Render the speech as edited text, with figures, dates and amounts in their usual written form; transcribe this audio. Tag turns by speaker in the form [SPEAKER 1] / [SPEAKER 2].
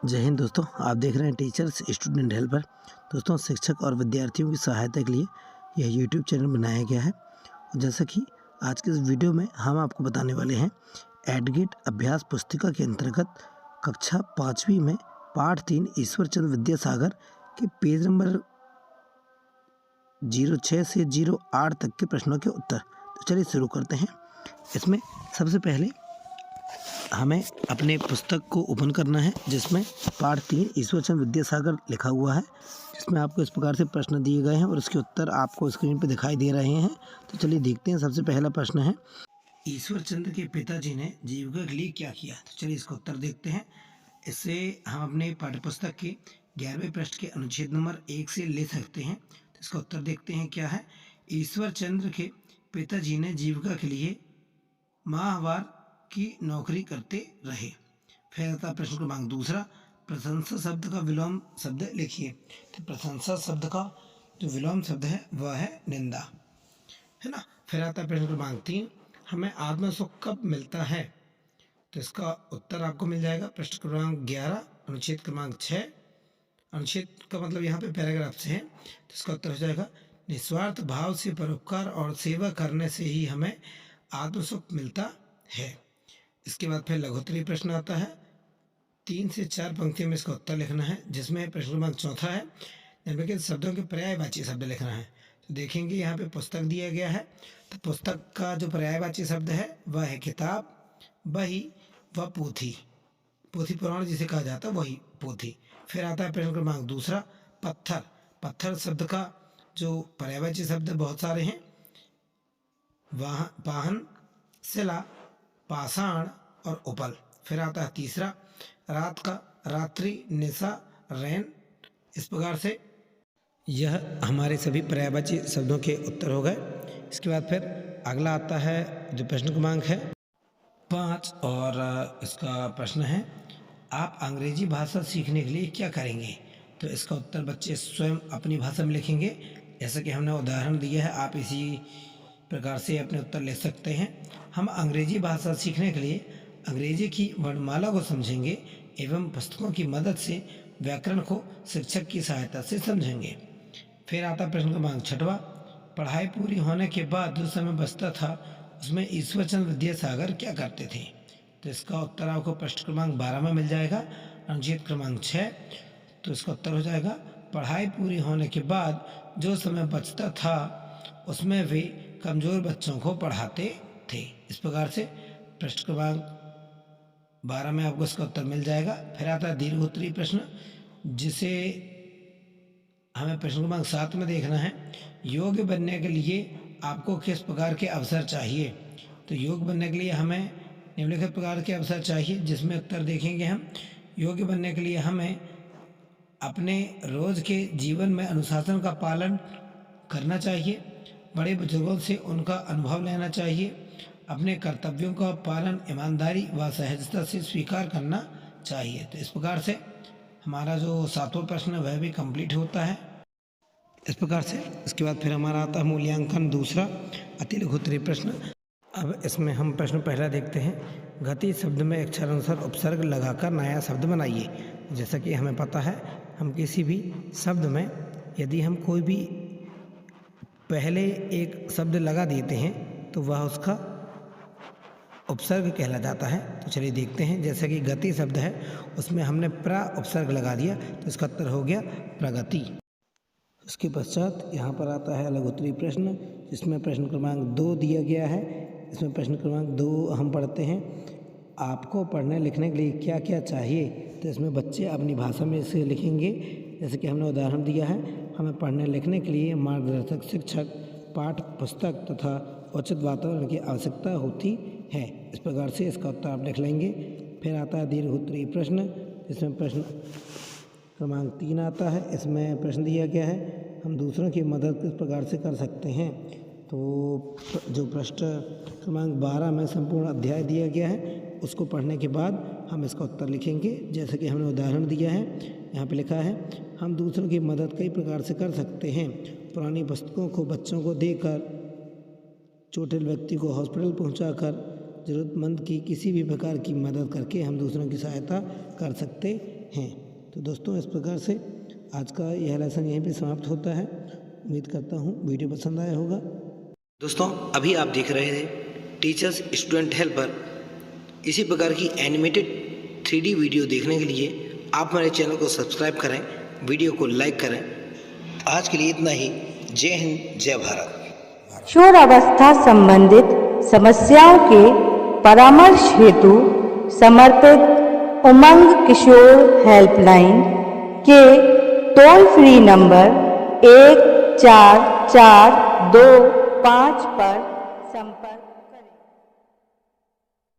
[SPEAKER 1] जय हिंद दोस्तों, आप देख रहे हैं टीचर्स स्टूडेंट हेल्पर। दोस्तों, शिक्षक और विद्यार्थियों की सहायता के लिए यह यूट्यूब चैनल बनाया गया है। जैसा कि आज के इस वीडियो में हम आपको बताने वाले हैं, एडगेट अभ्यास पुस्तिका के अंतर्गत कक्षा 5वीं में पाठ 3 ईश्वर चंद्र विद्यासागर के पेज नंबर 06 से 08 तक के प्रश्नों के उत्तर। तो चलिए शुरू करते हैं। इसमें सबसे पहले हमें अपने पुस्तक को ओपन करना है, जिसमें पाठ 3 ईश्वर चंद्र विद्यासागर लिखा हुआ है, जिसमें आपको इस प्रकार से प्रश्न दिए गए हैं और इसके उत्तर आपको स्क्रीन पर दिखाई दे रहे हैं। तो चलिए देखते हैं। सबसे पहला प्रश्न है, ईश्वर चंद्र के पिताजी ने जीविका के लिए क्या किया। तो चलिए इसका उत्तर देखते हैं। इससे हम अपने पाठ्यपुस्तक के 11वें पृष्ठ के अनुच्छेद नंबर 1 से ले सकते हैं। तो इसका उत्तर देखते हैं क्या है। ईश्वर चंद्र के पिताजी ने जीविका के लिए माहवार की नौकरी करते रहे। फिर आता प्रश्न क्रमांक दूसरा, प्रशंसा शब्द का विलोम शब्द लिखिए। तो प्रशंसा शब्द का जो विलोम शब्द है वह है निंदा, है ना। फिर आता प्रश्न क्रमांक 3, हमें आत्म सुख कब मिलता है। तो इसका उत्तर आपको मिल जाएगा पृष्ठ क्रमांक 11 अनुच्छेद क्रमांक 6। अनुच्छेद का मतलब यहाँ पे पैराग्राफ से है। तो इसका उत्तर हो जाएगा, निस्वार्थ भाव से परोपकार और सेवा करने से ही हमें आत्मसुख मिलता है। इसके बाद फिर लघुत्तरीय प्रश्न आता है। 3 से 4 पंक्तियों में इसका उत्तर लिखना है, जिसमें प्रश्न क्रमांक चौथा है, निम्नलिखित शब्दों के पर्यायवाची शब्द लिखना है। तो देखेंगे यहाँ पे पुस्तक दिया गया है। तो पुस्तक का जो पर्यायवाची शब्द है वह है किताब, बही व पोथी। पोथी पुराण जिसे कहा जाता है वही पोथी। फिर आता है प्रश्न क्रमांक दूसरा, पत्थर। पत्थर शब्द का जो पर्यायवाची शब्द बहुत सारे हैं, वाहन, शिला, पाषाण और उपल। फिर आता है तीसरा, रात का, रात्रि, निशा, रैन। इस प्रकार से यह हमारे सभी पर्यायवाची शब्दों के उत्तर हो गए। इसके बाद फिर अगला आता है जो प्रश्न क्रमांक है 5, और इसका प्रश्न है, आप अंग्रेजी भाषा सीखने के लिए क्या करेंगे। तो इसका उत्तर बच्चे स्वयं अपनी भाषा में लिखेंगे। जैसा कि हमने उदाहरण दिया है, आप इसी प्रकार से अपने उत्तर लिख सकते हैं। हम अंग्रेजी भाषा सीखने के लिए अंग्रेजी की वर्णमाला को समझेंगे एवं पुस्तकों की मदद से व्याकरण को शिक्षक की सहायता से समझेंगे। फिर आता प्रश्न क्रमांक 6, पढ़ाई पूरी होने के बाद जो समय बचता था उसमें ईश्वर चंद्र विद्यासागर क्या करते थे। तो इसका उत्तर आपको पृष्ठ क्रमांक 12 में मिल जाएगा, अनुच्छेद क्रमांक 6। तो इसका उत्तर हो जाएगा, पढ़ाई पूरी होने के बाद जो समय बचता था उसमें वे कमज़ोर बच्चों को पढ़ाते थे। इस प्रकार से पृष्ठ क्रमांक 12 में आपको इसका उत्तर मिल जाएगा। फिर आता है दीर्घोत्तरीय प्रश्न, जिसे हमें प्रश्न क्रमांक 7 में देखना है, योग्य बनने के लिए आपको किस प्रकार के अवसर चाहिए। तो योग्य बनने के लिए हमें निम्नलिखित प्रकार के अवसर चाहिए, जिसमें उत्तर देखेंगे हम। योग्य बनने के लिए हमें अपने रोज के जीवन में अनुशासन का पालन करना चाहिए, बड़े बुजुर्गों से उनका अनुभव लेना चाहिए, अपने कर्तव्यों का पालन ईमानदारी व सहजता से स्वीकार करना चाहिए। तो इस प्रकार से हमारा जो 7वां प्रश्न है वह भी कंप्लीट होता है। इस प्रकार से इसके बाद फिर हमारा आता है मूल्यांकन दूसरा, अति लघुत्तरीय प्रश्न। अब इसमें हम प्रश्न पहला देखते हैं, गति शब्द में अक्षरानुसार उपसर्ग लगाकर नया शब्द बनाइए। जैसा कि हमें पता है, हम किसी भी शब्द में यदि हम कोई भी पहले एक शब्द लगा देते हैं तो वह उसका उपसर्ग कहला जाता है। तो चलिए देखते हैं। जैसे कि गति शब्द है, उसमें हमने प्र उपसर्ग लगा दिया, तो इसका उत्तर हो गया प्रगति। उसके पश्चात यहाँ पर आता है लघुत्तरीय प्रश्न, जिसमें प्रश्न क्रमांक 2 दिया गया है। इसमें प्रश्न क्रमांक 2 हम पढ़ते हैं, आपको पढ़ने लिखने के लिए क्या क्या चाहिए। तो इसमें बच्चे अपनी भाषा में इसे लिखेंगे। जैसे कि हमने उदाहरण दिया है, हमें पढ़ने लिखने के लिए मार्गदर्शक शिक्षक, पाठ पुस्तक तथा उचित वातावरण की आवश्यकता होती है। इस प्रकार से इसका उत्तर आप लिख लेंगे। फिर आता है दीर्घोत्तरीय प्रश्न, जिसमें प्रश्न क्रमांक 3 आता है। इसमें प्रश्न दिया गया है, हम दूसरों की मदद किस प्रकार से कर सकते हैं। तो जो पृष्ठ क्रमांक 12 में संपूर्ण अध्याय दिया गया है, उसको पढ़ने के बाद हम इसका उत्तर लिखेंगे। जैसे कि हमने उदाहरण दिया है, यहाँ पे लिखा है, हम दूसरों की मदद कई प्रकार से कर सकते हैं। पुरानी पुस्तकों को बच्चों को देकर, चोटिल व्यक्ति को हॉस्पिटल पहुंचाकर, ज़रूरतमंद की किसी भी प्रकार की मदद करके हम दूसरों की सहायता कर सकते हैं। तो दोस्तों इस प्रकार से आज का यह लेसन यहीं पे समाप्त होता है। उम्मीद करता हूँ वीडियो पसंद आया होगा। दोस्तों अभी आप देख रहे थे टीचर्स स्टूडेंट हेल्पर। इसी प्रकार की एनिमेटेड 3D वीडियो देखने के लिए आप हमारे चैनल को सब्सक्राइब करें, वीडियो को लाइक करें। आज के लिए इतना ही। जय हिंद, जय भारत।
[SPEAKER 2] किशोरावस्था संबंधित समस्याओं के परामर्श हेतु समर्पित उमंग किशोर हेल्पलाइन के टोल फ्री नंबर 144225 पर